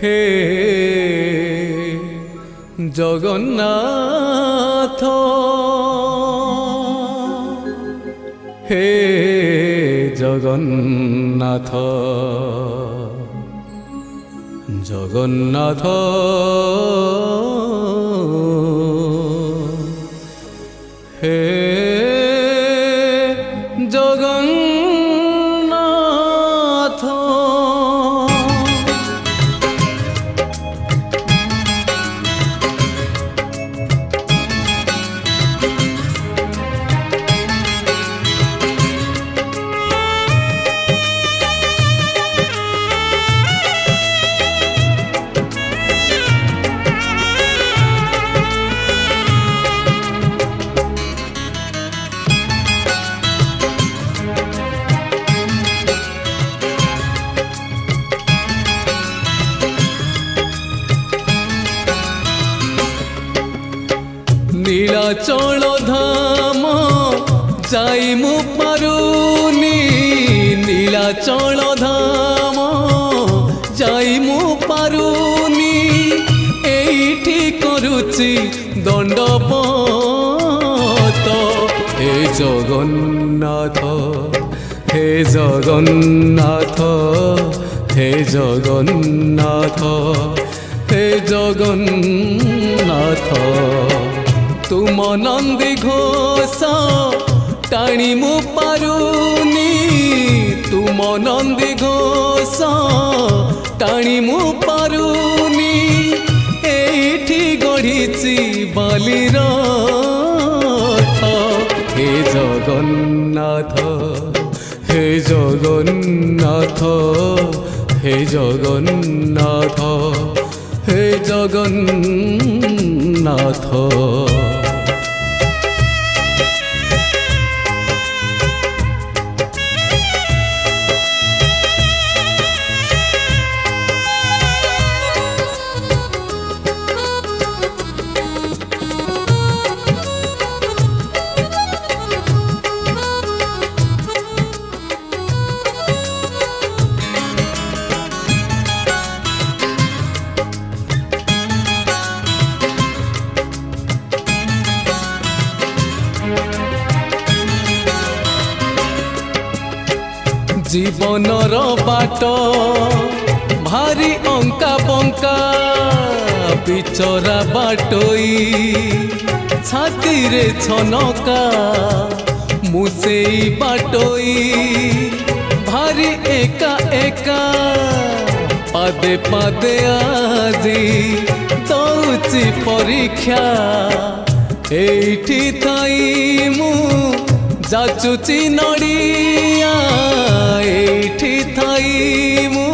हे जगन्नाथ हे जगन्नाथ जगन्नाथ हे जगन्नाथ नीलाचल धाम जाई मु पारुनी नीलाचल धाम जाई मु पारुनी एठी करुची दंडपत हे जगन्नाथ हे जगन्नाथ हे जगन्नाथ हे जगन्नाथ तुम नंदी घोष टाणी मु पारुनी तुम नंदी घोष टाणी मु पारुनी एठी गढ़ी बालीर हे जगन्नाथ हे जगन्नाथ हे जगन्नाथ हे जगन्नाथ जीवनर बाट भारी अंका बंका बिचरा बाटोई छाती रे छनका मुसेई बाटोई भारी एका एका पादे पादे आजी दौची परीक्षा एठी थाई मु जाचुची नड़िया एठी थाई मु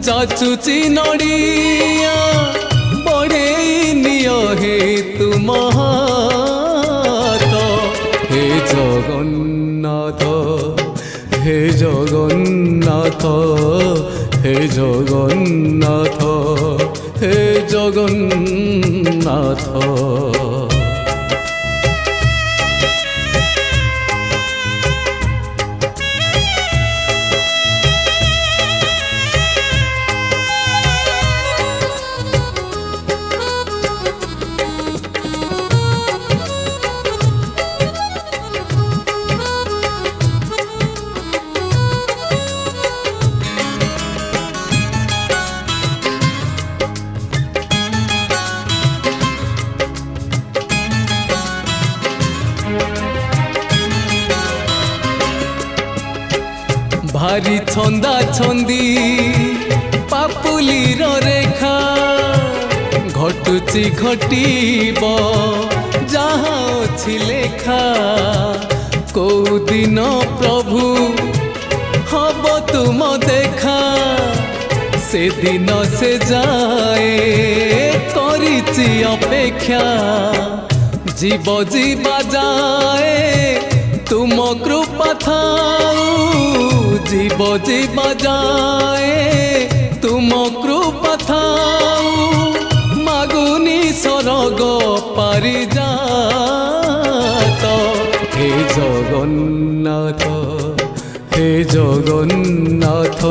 जाचुची नड़िया बड़े नियो हे तुम हाथ हे जगन्नाथ हे जगन्नाथ हे जगन्नाथ हे जगन्नाथ भारी छंदा छंदी पापुलीर रेखा घटुची घटीब जहाँ अछि लेखा को दिन प्रभु हब तुम देखा से दिन से जाए करिची अपेक्षा जीव जीवा जाए तुम कृपा थाऊ जीव जीवा जाए तुम कृपा थाऊ मागुनी सरग पारी जात हे जगन्नाथ हे जगन्नाथ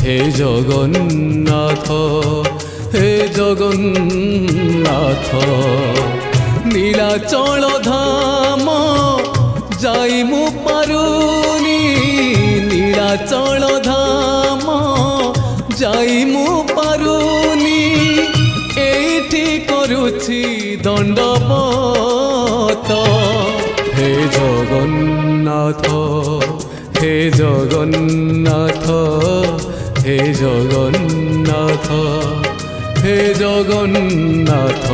হে জগন্নাথ হে জগন্নাথ নীলাচল ধাম যাই মু পারুনি নীলাচল ধাম যাই মু পারুনি এইটি করুছি দণ্ডবত হে জগন্নাথ হে জগন্নাথ হে জগন্নাথ হে জগন্নাথ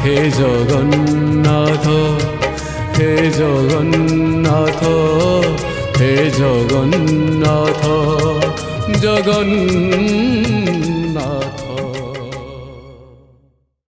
হে জগন্নাথ হে জগন্নাথ হে জগন্নাথ জগন্নাথ